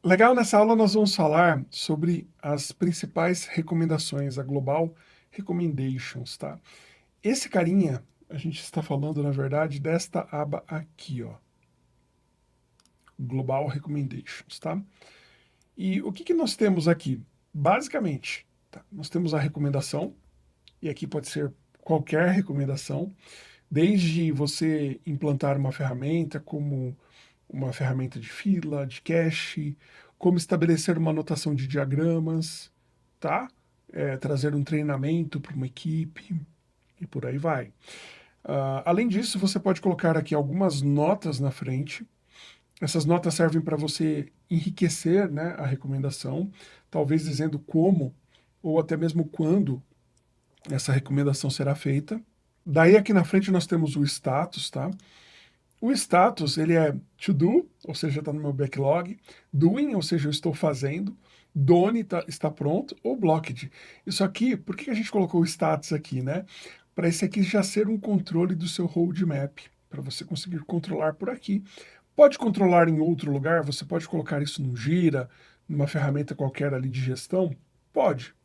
Legal, nessa aula nós vamos falar sobre as principais recomendações, a Global Recommendations, tá? Esse carinha, a gente está falando, na verdade, desta aba aqui, ó. Global Recommendations, tá? E o que que nós temos aqui? Basicamente, tá? Nós temos a recomendação, e aqui pode ser qualquer recomendação, desde você implantar uma ferramenta como uma ferramenta de fila, de cache, como estabelecer uma anotação de diagramas, tá? Trazer um treinamento para uma equipe e por aí vai. Além disso, você pode colocar aqui algumas notas na frente. Essas notas servem para você enriquecer, né, a recomendação, talvez dizendo como ou até mesmo quando essa recomendação será feita. Daí aqui na frente nós temos o status, tá? O status, ele é to do, ou seja, está no meu backlog, doing, ou seja, eu estou fazendo, done está pronto, ou blocked. Isso aqui, por que a gente colocou o status aqui, né? Para esse aqui já ser um controle do seu roadmap, para você conseguir controlar por aqui. Pode controlar em outro lugar, você pode colocar isso no Gira, numa ferramenta qualquer ali de gestão? Pode,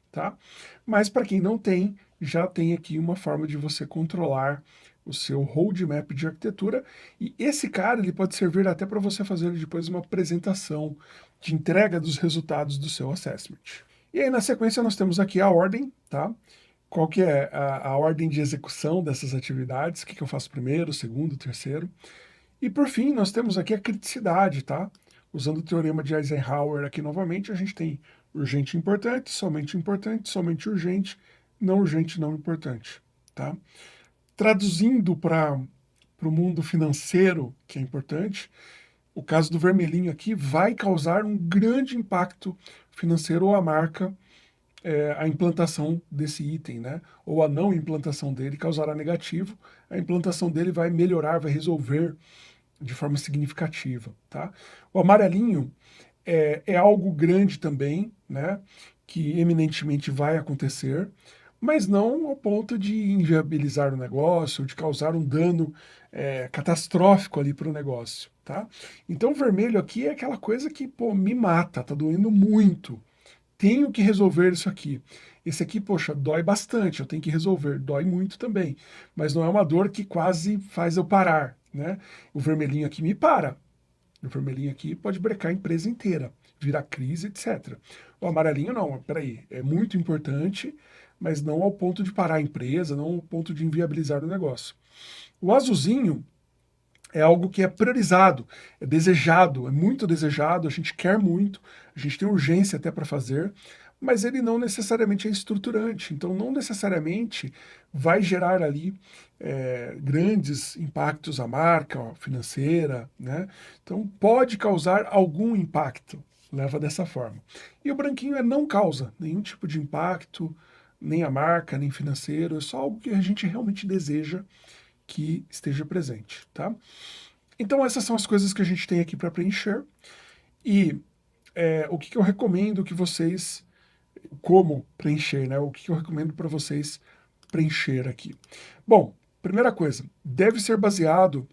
tá? Mas para quem não tem, já tem aqui uma forma de você controlar o seu roadmap de arquitetura, e esse cara ele pode servir até para você fazer depois uma apresentação de entrega dos resultados do seu assessment. E aí na sequência nós temos aqui a ordem, tá? Qual que é a ordem de execução dessas atividades, o que eu faço primeiro, segundo, terceiro. E por fim, nós temos aqui a criticidade, tá? Usando o teorema de Eisenhower aqui novamente, a gente tem urgente e importante, somente urgente, não importante, tá? Traduzindo para o mundo financeiro, que é importante, o caso do vermelhinho aqui vai causar um grande impacto financeiro ou a marca, a implantação desse item, né? Ou a não implantação dele causará negativo, a implantação dele vai melhorar, vai resolver de forma significativa, tá? O amarelinho é algo grande também, né? Que eminentemente vai acontecer, mas não ao ponto de inviabilizar o negócio, de causar um dano catastrófico ali para o negócio, tá? Então o vermelho aqui é aquela coisa que, pô, me mata, tá doendo muito. Tenho que resolver isso aqui. Esse aqui, poxa, dói bastante, eu tenho que resolver, dói muito também. Mas não é uma dor que quase faz eu parar, né? O vermelhinho aqui me para. O vermelhinho aqui pode brecar a empresa inteira, virar crise, etc. O amarelinho não, peraí, é muito importante, mas não ao ponto de parar a empresa, não ao ponto de inviabilizar o negócio. O azulzinho é algo que é priorizado, é desejado, é muito desejado, a gente quer muito, a gente tem urgência até para fazer, mas ele não necessariamente é estruturante, então não necessariamente vai gerar ali grandes impactos à marca ó, financeira, né? Então pode causar algum impacto, leva dessa forma. E o branquinho não causa nenhum tipo de impacto, nem a marca, nem financeiro, é só algo que a gente realmente deseja que esteja presente, tá? Então essas são as coisas que a gente tem aqui para preencher e o que eu recomendo que vocês, como preencher, né? O que eu recomendo para vocês preencher aqui. Bom, primeira coisa, deve ser baseado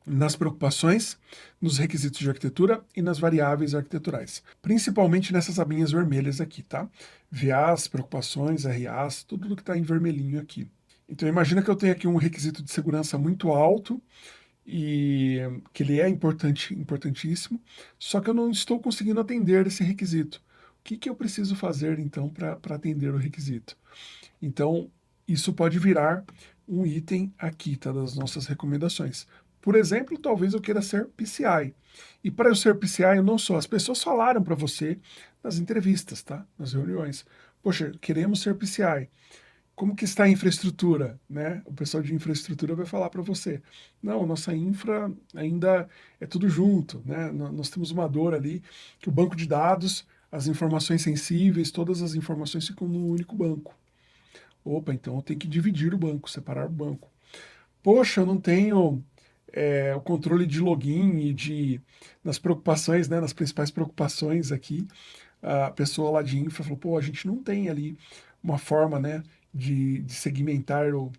nas preocupações, nos requisitos de arquitetura e nas variáveis arquiteturais. Principalmente nessas abinhas vermelhas aqui, tá? VAs, preocupações, RAs, tudo que está em vermelhinho aqui. Então imagina que eu tenho aqui um requisito de segurança muito alto, e que ele é importantíssimo, só que eu não estou conseguindo atender esse requisito. O que, que eu preciso fazer, então, para atender o requisito? Então, isso pode virar um item aqui, tá, das nossas recomendações. Por exemplo, talvez eu queira ser PCI. E para eu ser PCI, eu não sou. As pessoas falaram para você nas entrevistas, tá? Nas reuniões. Poxa, queremos ser PCI. Como que está a infraestrutura, né? O pessoal de infraestrutura vai falar para você, não, nossa infra ainda é tudo junto, né? Nós temos uma dor ali, que o banco de dados, as informações sensíveis, todas as informações ficam num único banco. Opa, então eu tenho que dividir o banco, separar o banco. Poxa, eu não tenho o controle de login e nas preocupações, né, nas principais preocupações aqui, a pessoa lá de infra falou, pô, a gente não tem ali uma forma, né, de segmentar o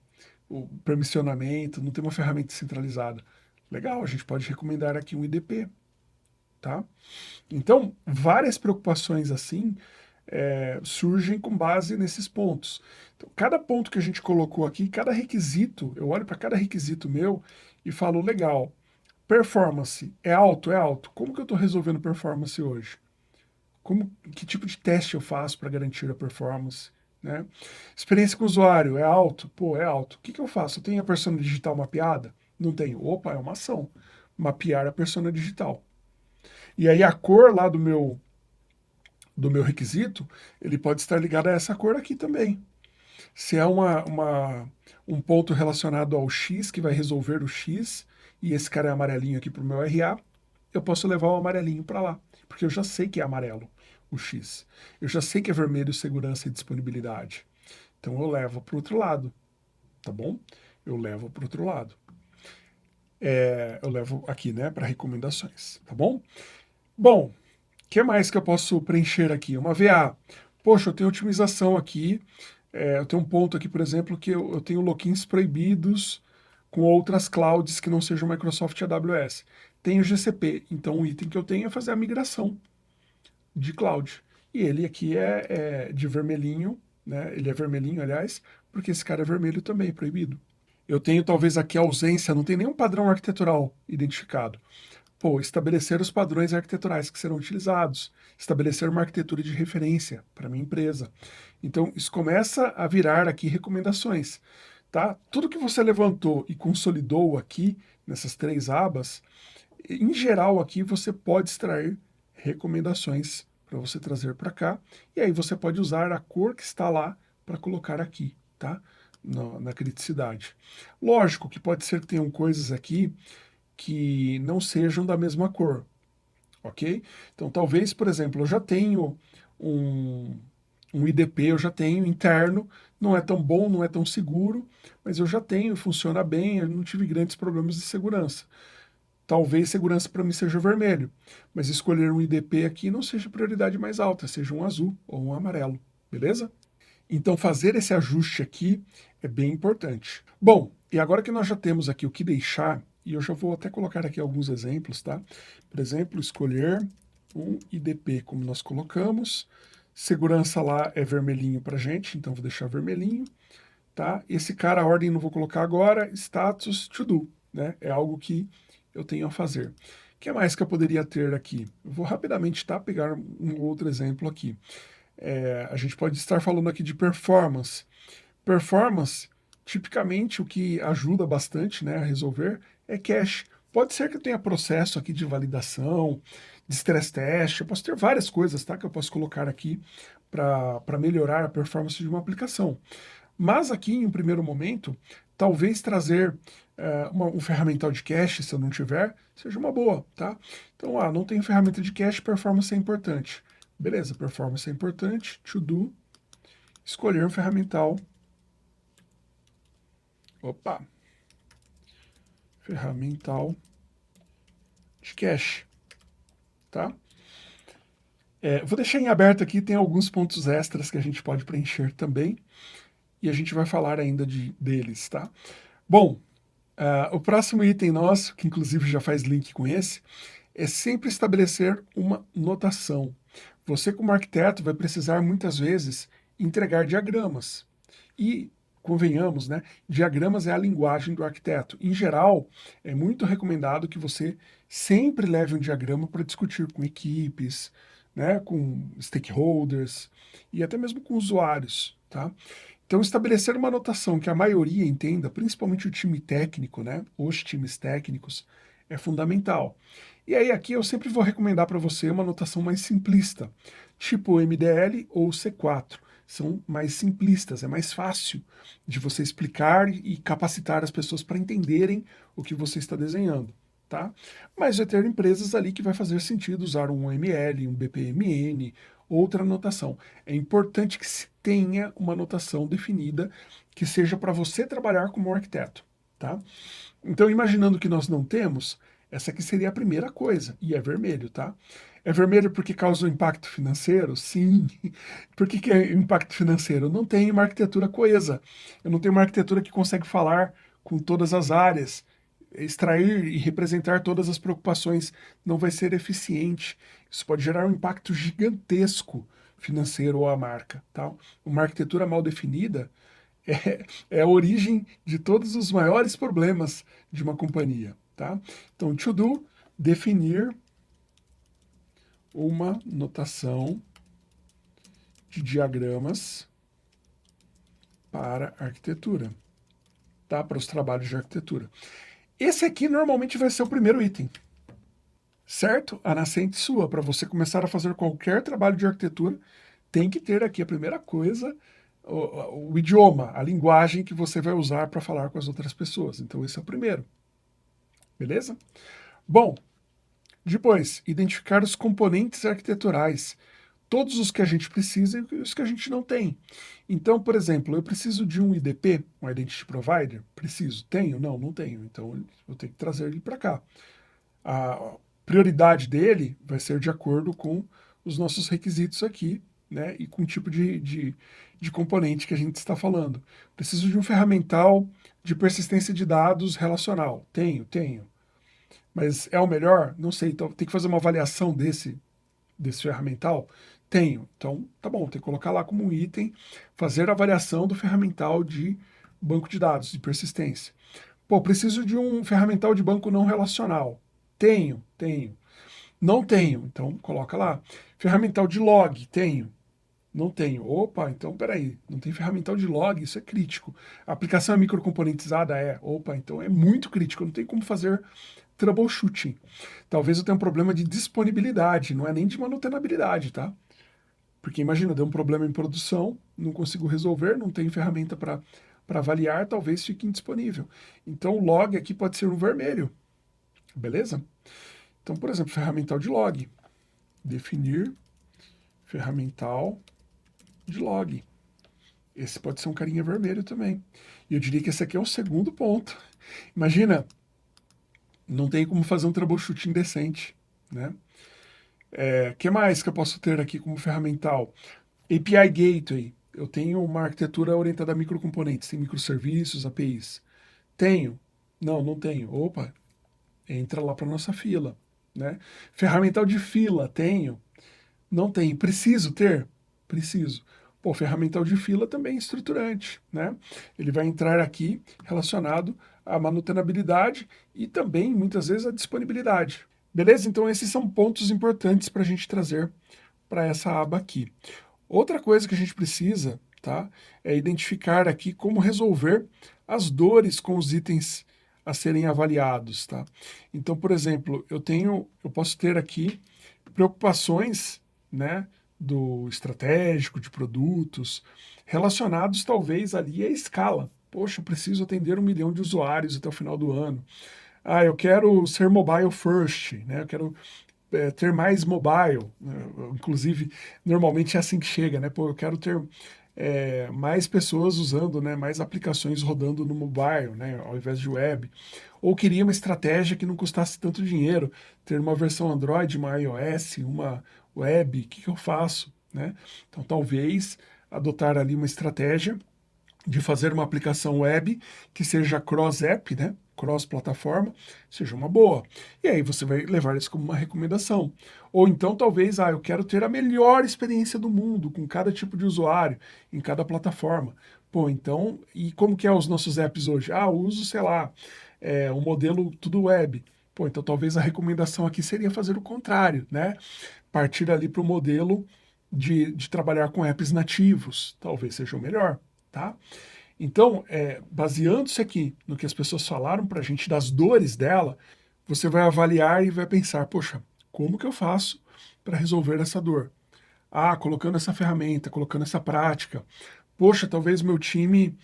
permissionamento, não tem uma ferramenta centralizada. Legal, a gente pode recomendar aqui um IDP. tá? Então, várias preocupações assim surgem com base nesses pontos. Então, cada ponto que a gente colocou aqui, cada requisito, eu olho para cada requisito meu e falo, legal, performance, é alto, é alto. Como que eu estou resolvendo performance hoje? Que tipo de teste eu faço para garantir a performance? Né? Experiência com o usuário, é alto? Pô, é alto. O que, que eu faço? Eu tenho a persona digital mapeada? Não tenho. Opa, é uma ação. Mapear a persona digital. E aí a cor lá do meu requisito, ele pode estar ligado a essa cor aqui também. Se é um ponto relacionado ao X, que vai resolver o X, e esse cara é amarelinho aqui para o meu RA, eu posso levar o amarelinho para lá, porque eu já sei que é amarelo o X. Eu já sei que é vermelho segurança e disponibilidade. Então eu levo para o outro lado, tá bom? Eu levo para o outro lado. Eu levo aqui, né, para recomendações, tá bom? Bom, o que mais que eu posso preencher aqui? Uma VA. Poxa, eu tenho otimização aqui. Eu tenho um ponto aqui, por exemplo, que eu tenho logins proibidos com outras clouds que não sejam Microsoft e AWS. Tenho GCP, então o item que eu tenho é fazer a migração de cloud. E ele aqui é de vermelhinho, né? Ele é vermelhinho, aliás, porque esse cara é vermelho também, proibido. Eu tenho talvez aqui a ausência, não tem nenhum padrão arquitetural identificado. Pô, estabelecer os padrões arquiteturais que serão utilizados, estabelecer uma arquitetura de referência para minha empresa. Então, isso começa a virar aqui recomendações, tá? Tudo que você levantou e consolidou aqui nessas 3 abas, em geral aqui você pode extrair recomendações para você trazer para cá, e aí você pode usar a cor que está lá para colocar aqui, tá? Na criticidade. Lógico que pode ser que tenham coisas aqui que não sejam da mesma cor, ok? Então, talvez, por exemplo, eu já tenho um IDP, eu já tenho interno, não é tão bom, não é tão seguro, mas eu já tenho, funciona bem, eu não tive grandes problemas de segurança. Talvez segurança para mim seja vermelho, mas escolher um IDP aqui não seja prioridade mais alta, seja um azul ou um amarelo, beleza? Então, fazer esse ajuste aqui é bem importante. Bom, e agora que nós já temos aqui o que deixar, e eu já vou até colocar aqui alguns exemplos, tá? Por exemplo, escolher um IDP, como nós colocamos. Segurança lá é vermelhinho para gente, então vou deixar vermelhinho, tá? Esse cara, a ordem não vou colocar agora, status to do, né? É algo que eu tenho a fazer. O que mais que eu poderia ter aqui? Eu vou rapidamente, tá? Pegar um outro exemplo aqui. A gente pode estar falando aqui de performance. Performance, tipicamente, o que ajuda bastante, né, a resolver é cache. Pode ser que eu tenha processo aqui de validação, de stress test, eu posso ter várias coisas, tá, que eu posso colocar aqui para melhorar a performance de uma aplicação. Mas aqui, em um primeiro momento, talvez trazer um ferramental de cache, se eu não tiver, seja uma boa, tá? Então, não tenho ferramenta de cache, performance é importante. Beleza, performance é importante, to do, escolher um ferramental. Opa! Ferramental de cache, tá? Vou deixar em aberto aqui, tem alguns pontos extras que a gente pode preencher também, e a gente vai falar ainda deles, tá? Bom, o próximo item nosso, que inclusive já faz link com esse, é sempre estabelecer uma notação. Você, como arquiteto, vai precisar muitas vezes entregar diagramas. E, convenhamos, né, diagramas é a linguagem do arquiteto. Em geral, é muito recomendado que você sempre leve um diagrama para discutir com equipes, né, com stakeholders e até mesmo com usuários, tá? Então, estabelecer uma notação que a maioria entenda, principalmente o time técnico, né, os times técnicos, é fundamental. E aí aqui eu sempre vou recomendar para você uma notação mais simplista, tipo MDL ou C4. São mais simplistas, é mais fácil de você explicar e capacitar as pessoas para entenderem o que você está desenhando, tá? Mas vai ter empresas ali que vai fazer sentido usar um ML, um BPMN, outra notação. É importante que se tenha uma notação definida que seja para você trabalhar como arquiteto, tá? Então, imaginando que nós não temos, essa aqui seria a primeira coisa, e é vermelho, tá? É vermelho porque causa um impacto financeiro? Sim. Por que é impacto financeiro? Eu não tenho uma arquitetura coesa. Eu não tenho uma arquitetura que consegue falar com todas as áreas. extrair e representar todas as preocupações não vai ser eficiente. Isso pode gerar um impacto gigantesco financeiro à marca, tá? Uma arquitetura mal definida é a origem de todos os maiores problemas de uma companhia, tá? Então, to do, definir uma notação de diagramas para arquitetura, tá? Para os trabalhos de arquitetura. Esse aqui normalmente vai ser o primeiro item, certo? A nascente sua, para você começar a fazer qualquer trabalho de arquitetura, tem que ter aqui a primeira coisa, o idioma, a linguagem que você vai usar para falar com as outras pessoas. Então esse é o primeiro, beleza? Bom, depois, identificar os componentes arquiteturais, todos os que a gente precisa e os que a gente não tem. Então, por exemplo, eu preciso de um IDP, um Identity Provider? Preciso. Tenho? Não, não tenho. Então, eu tenho que trazer ele para cá. A prioridade dele vai ser de acordo com os nossos requisitos aqui, né? E com o tipo de componente que a gente está falando. Preciso de um ferramental de persistência de dados relacional. Tenho. Mas é o melhor? Não sei. Então, tem que fazer uma avaliação desse ferramental? Tenho. Então, tá bom, tem que colocar lá como um item, fazer a avaliação do ferramental de banco de dados, de persistência. Pô, preciso de um ferramental de banco não relacional. Tenho. Não tenho, então coloca lá. Ferramental de log, tenho. Não tenho. Opa, então peraí, não tem ferramental de log, isso é crítico. A aplicação é microcomponentizada? Opa, então é muito crítico, não tem como fazer troubleshooting. Talvez eu tenha um problema de disponibilidade, não é nem de manutenabilidade, tá? Porque imagina, deu um problema em produção, não consigo resolver, não tenho ferramenta para avaliar, talvez fique indisponível. Então o log aqui pode ser um vermelho, beleza? Então, por exemplo, ferramental de log. Definir ferramental de log. Esse pode ser um carinha vermelho também. E eu diria que esse aqui é o segundo ponto. Imagina, não tem como fazer um troubleshooting decente, né? Que mais que eu posso ter aqui como ferramental? API Gateway. Eu tenho uma arquitetura orientada a microcomponentes, tem microserviços, APIs. Tenho? Não tenho. Opa, entra lá para nossa fila, né? Ferramental de fila, tenho? Não tenho. Preciso ter? Preciso. Pô, ferramental de fila também é estruturante, né? Ele vai entrar aqui relacionado à manutenabilidade e também, muitas vezes, à disponibilidade. Beleza? Então, esses são pontos importantes para a gente trazer para essa aba aqui. Outra coisa que a gente precisa, tá, é identificar aqui como resolver as dores com os itens a serem avaliados, tá? Então, por exemplo, eu posso ter aqui preocupações, né, do estratégico, de produtos, relacionados talvez ali à escala. Poxa, eu preciso atender 1 milhão de usuários até o final do ano. Eu quero ser mobile first, né? Eu quero ter mais mobile, né? Inclusive, normalmente é assim que chega, né? Pô, eu quero ter mais pessoas usando, né, mais aplicações rodando no mobile, né, ao invés de web. Ou queria uma estratégia que não custasse tanto dinheiro, ter uma versão Android, uma iOS, uma web, o que eu faço, né? Então, talvez adotar ali uma estratégia de fazer uma aplicação web que seja cross-app, né? Cross-plataforma, seja uma boa. E aí você vai levar isso como uma recomendação. Ou então, talvez, eu quero ter a melhor experiência do mundo com cada tipo de usuário, em cada plataforma. Pô, então, e como que é os nossos apps hoje? Eu uso, sei lá, um modelo tudo web. Pô, então talvez a recomendação aqui seria fazer o contrário, né? Partir ali para o modelo de trabalhar com apps nativos, talvez seja o melhor, tá? Então, baseando-se aqui no que as pessoas falaram para a gente das dores dela, você vai avaliar e vai pensar, poxa, como que eu faço para resolver essa dor? Colocando essa ferramenta, colocando essa prática. Poxa, talvez meu time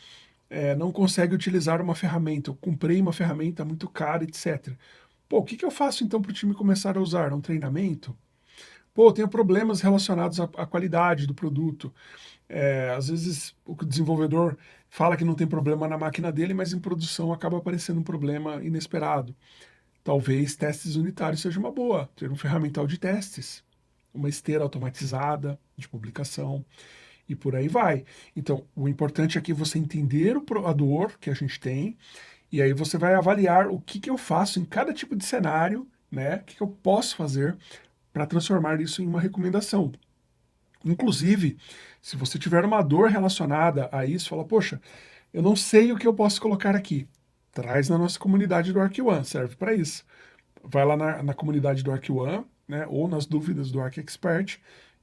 não consegue utilizar uma ferramenta, eu comprei uma ferramenta muito cara, etc. Pô, o que que eu faço então para o time começar a usar? Um treinamento? Pô, eu tenho problemas relacionados à qualidade do produto. Às vezes o desenvolvedor fala que não tem problema na máquina dele, mas em produção acaba aparecendo um problema inesperado. Talvez testes unitários seja uma boa, ter um ferramental de testes, uma esteira automatizada de publicação e por aí vai. Então, o importante aqui é você entender a dor que a gente tem E aí você vai avaliar o que eu faço em cada tipo de cenário, né? O que eu posso fazer para transformar isso em uma recomendação. Inclusive, se você tiver uma dor relacionada a isso, fala, poxa, eu não sei o que eu posso colocar aqui. Traz na nossa comunidade do ArcOne, serve para isso. Vai lá na comunidade do ArcOne, né, ou nas dúvidas do ArcExpert,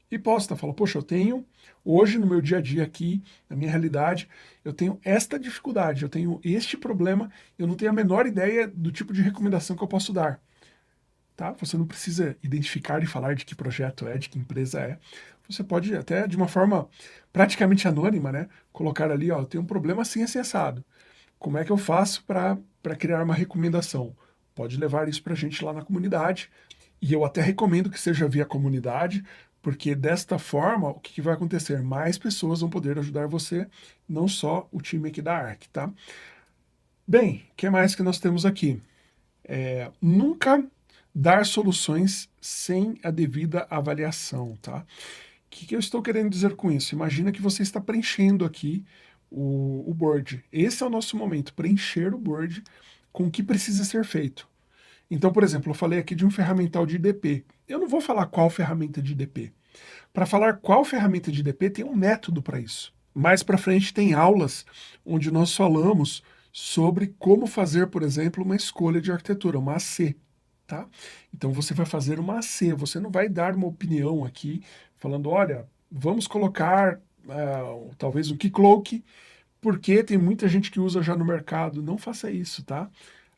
e posta, fala, poxa, eu tenho, hoje no meu dia a dia aqui, na minha realidade, eu tenho esta dificuldade, eu tenho este problema, eu não tenho a menor ideia do tipo de recomendação que eu posso dar. Tá? Você não precisa identificar e falar de que projeto é, de que empresa é. Você pode até, de uma forma praticamente anônima, né, colocar ali, ó, eu tenho um problema assim, assim, assado. Como é que eu faço para criar uma recomendação? Pode levar isso para a gente lá na comunidade. E eu até recomendo que seja via comunidade, porque desta forma, o que vai acontecer? Mais pessoas vão poder ajudar você, não só o time aqui da Arc, tá? Bem, o que mais que nós temos aqui? Nunca dar soluções sem a devida avaliação, tá? O que eu estou querendo dizer com isso? Imagina que você está preenchendo aqui o board. Esse é o nosso momento, preencher o board com o que precisa ser feito. Então, por exemplo, eu falei aqui de um ferramental de IDP. Eu não vou falar qual ferramenta de IDP. Para falar qual ferramenta de IDP, tem um método para isso. Mais para frente tem aulas onde nós falamos sobre como fazer, por exemplo, uma escolha de arquitetura, uma AC. Tá? Então você vai fazer uma AC, você não vai dar uma opinião aqui falando, olha, vamos colocar talvez um Keycloak, porque tem muita gente que usa já no mercado. Não faça isso, tá?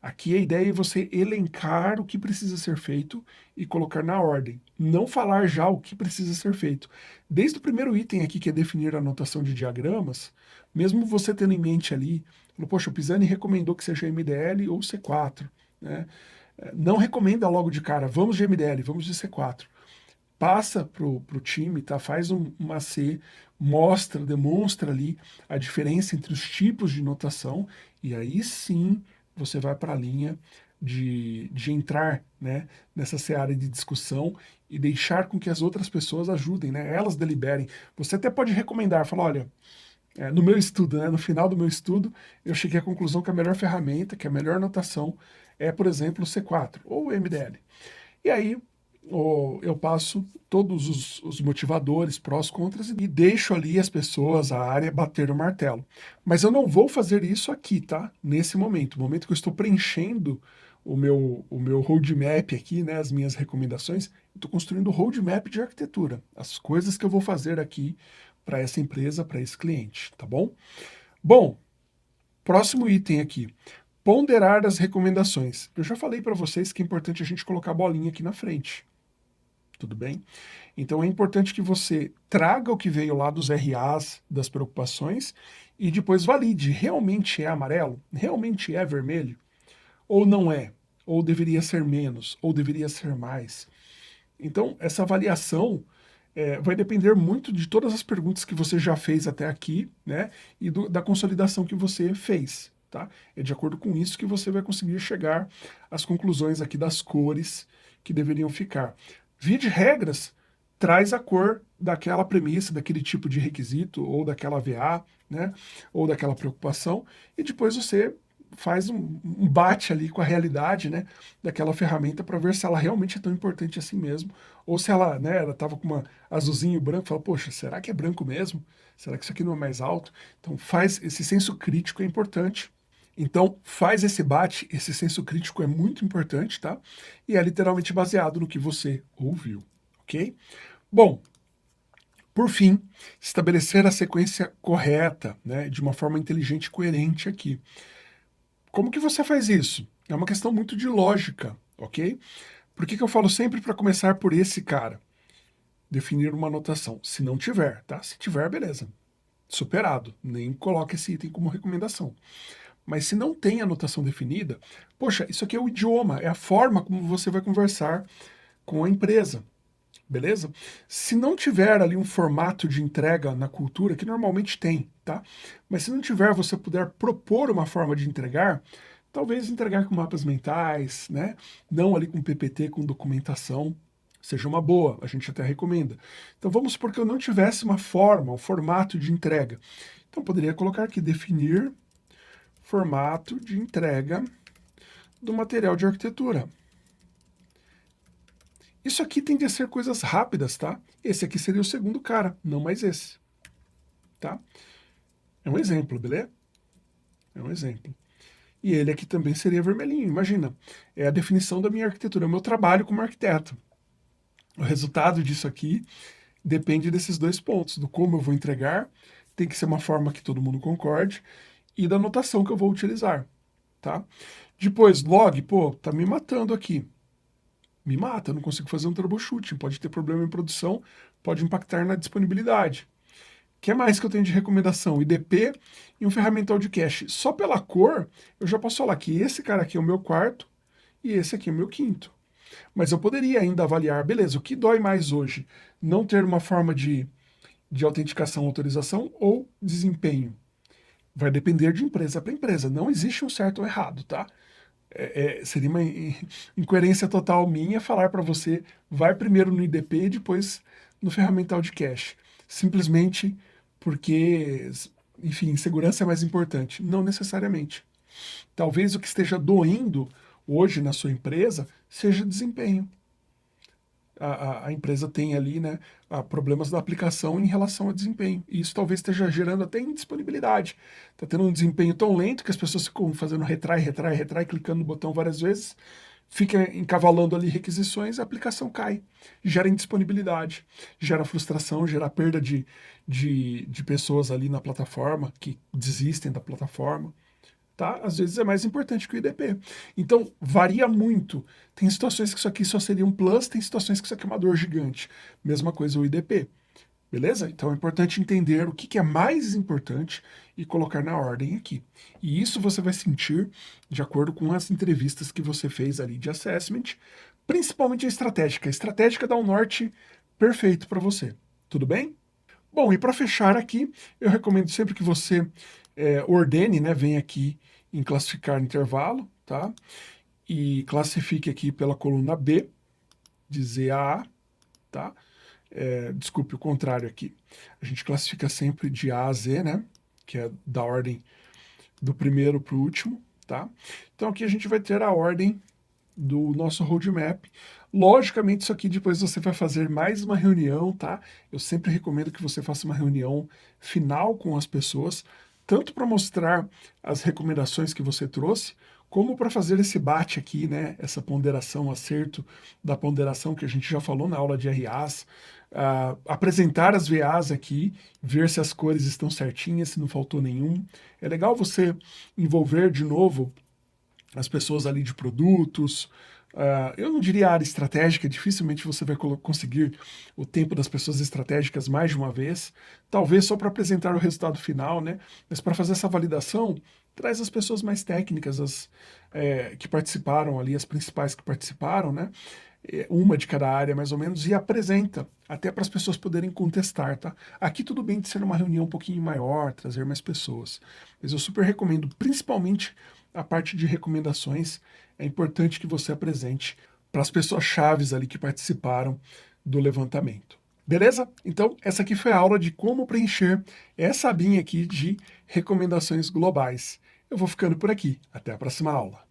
Aqui a ideia é você elencar o que precisa ser feito e colocar na ordem. Não falar já o que precisa ser feito. Desde o primeiro item aqui, que é definir a anotação de diagramas, mesmo você tendo em mente ali, falou, poxa, o Pisani recomendou que seja MDL ou C4, né? Não recomenda logo de cara, vamos de MDL, vamos de C4. Passa pro time, tá? Faz uma C, mostra, demonstra ali a diferença entre os tipos de notação, e aí sim você vai para a linha de entrar, né, nessa seara de discussão e deixar com que as outras pessoas ajudem, né, elas deliberem. Você até pode recomendar, falar, olha, no meu estudo, né, no final do meu estudo, eu cheguei à conclusão que a melhor ferramenta, que a melhor notação é, por exemplo, o C4 ou o MDL. E aí eu passo todos os motivadores, prós, contras, e deixo ali as pessoas, a área, bater o martelo. Mas eu não vou fazer isso aqui, tá? Nesse momento. No momento que eu estou preenchendo o meu roadmap aqui, né, as minhas recomendações, eu estou construindo o roadmap de arquitetura. As coisas que eu vou fazer aqui para essa empresa, para esse cliente, tá bom? Bom, próximo item aqui. Ponderar as recomendações. Eu já falei para vocês que é importante a gente colocar a bolinha aqui na frente. Tudo bem? Então é importante que você traga o que veio lá dos RAs, das preocupações, e depois valide. Realmente é amarelo? Realmente é vermelho? Ou não é? Ou deveria ser menos? Ou deveria ser mais? Então, essa avaliação vai depender muito de todas as perguntas que você já fez até aqui, né? E da consolidação que você fez, tá? É de acordo com isso que você vai conseguir chegar às conclusões aqui das cores que deveriam ficar. Via de regras, traz a cor daquela premissa, daquele tipo de requisito, ou daquela VA, né? Ou daquela preocupação, e depois você faz um bate ali com a realidade, né, daquela ferramenta para ver se ela realmente é tão importante assim mesmo, ou se ela, né, ela estava com uma azulzinho branco, fala, poxa, será que é branco mesmo? Será que isso aqui não é mais alto? Então faz esse senso crítico é importante. Então faz esse bate, esse senso crítico é muito importante, tá? E é literalmente baseado no que você ouviu, ok? Bom, por fim, estabelecer a sequência correta, né, de uma forma inteligente e coerente aqui. Como que você faz isso? É uma questão muito de lógica, ok? Por que eu falo sempre para começar por esse cara? Definir uma anotação. Se não tiver, tá? Se tiver, beleza. Superado. Nem coloque esse item como recomendação. Mas se não tem anotação definida, poxa, isso aqui é o idioma, é a forma como você vai conversar com a empresa. Beleza? Se não tiver ali um formato de entrega na cultura, que normalmente tem, tá? Mas se não tiver, você puder propor uma forma de entregar, talvez entregar com mapas mentais, né? Não ali com PPT, com documentação, seja uma boa, a gente até recomenda. Então vamos supor que eu não tivesse uma forma, um formato de entrega. Então poderia colocar aqui, definir formato de entrega do material de arquitetura. Isso aqui tende a ser coisas rápidas, tá? Esse aqui seria o segundo cara, não mais esse, tá? É um exemplo, beleza? É um exemplo. E ele aqui também seria vermelhinho, imagina. É a definição da minha arquitetura, é o meu trabalho como arquiteto. O resultado disso aqui depende desses dois pontos, do como eu vou entregar, tem que ser uma forma que todo mundo concorde, e da notação que eu vou utilizar, tá? Depois, log, pô, tá me matando aqui. Me mata, eu não consigo fazer um troubleshooting, pode ter problema em produção, pode impactar na disponibilidade. O que mais que eu tenho de recomendação? IDP e um ferramental de cache. Só pela cor, eu já posso falar que esse cara aqui é o meu quarto e esse aqui é o meu quinto. Mas eu poderia ainda avaliar, beleza, o que dói mais hoje? Não ter uma forma de autenticação, autorização ou desempenho? Vai depender de empresa para empresa. Não existe um certo ou errado, tá? Seria uma incoerência total minha falar para você, vai primeiro no IDP e depois no ferramental de cache. Simplesmente porque, enfim, segurança é mais importante. Não necessariamente. Talvez o que esteja doendo hoje na sua empresa seja desempenho. A empresa tem ali, né, problemas da aplicação em relação ao desempenho. E isso talvez esteja gerando até indisponibilidade. Está tendo um desempenho tão lento que as pessoas ficam fazendo retry, clicando no botão várias vezes, fica encavalando ali requisições, a aplicação cai, gera indisponibilidade, gera frustração, gera perda de pessoas ali na plataforma, que desistem da plataforma. Tá? Às vezes é mais importante que o IDP. Então, varia muito. Tem situações que isso aqui só seria um plus, tem situações que isso aqui é uma dor gigante. Mesma coisa o IDP. Beleza? Então é importante entender o que é mais importante e colocar na ordem aqui. E isso você vai sentir de acordo com as entrevistas que você fez ali de assessment, principalmente a estratégica. A estratégica dá um norte perfeito para você. Tudo bem? Bom, e para fechar aqui, eu recomendo sempre que você ordene, né, venha aqui em classificar intervalo, tá? E classifique aqui pela coluna B, de Z a A, tá? Desculpe, o contrário aqui. A gente classifica sempre de A a Z, né? Que é da ordem do primeiro para o último, tá? Então aqui a gente vai ter a ordem do nosso roadmap. Logicamente, isso aqui depois você vai fazer mais uma reunião, tá? Eu sempre recomendo que você faça uma reunião final com as pessoas, tanto para mostrar as recomendações que você trouxe, como para fazer esse bate aqui, né? Essa ponderação, acerto da ponderação que a gente já falou na aula de RAs, apresentar as VAs aqui, ver se as cores estão certinhas, se não faltou nenhum. É legal você envolver de novo as pessoas ali de produtos. Eu não diria área estratégica, dificilmente você vai conseguir o tempo das pessoas estratégicas mais de uma vez, talvez só para apresentar o resultado final, né? Mas para fazer essa validação, traz as pessoas mais técnicas, que participaram ali, as principais que participaram, né? Uma de cada área, mais ou menos, e apresenta, até para as pessoas poderem contestar, tá? Aqui tudo bem de ser uma reunião um pouquinho maior, trazer mais pessoas, mas eu super recomendo, principalmente a parte de recomendações, é importante que você apresente para as pessoas chaves ali que participaram do levantamento. Beleza? Então, essa aqui foi a aula de como preencher essa abinha aqui de recomendações globais. Eu vou ficando por aqui. Até a próxima aula.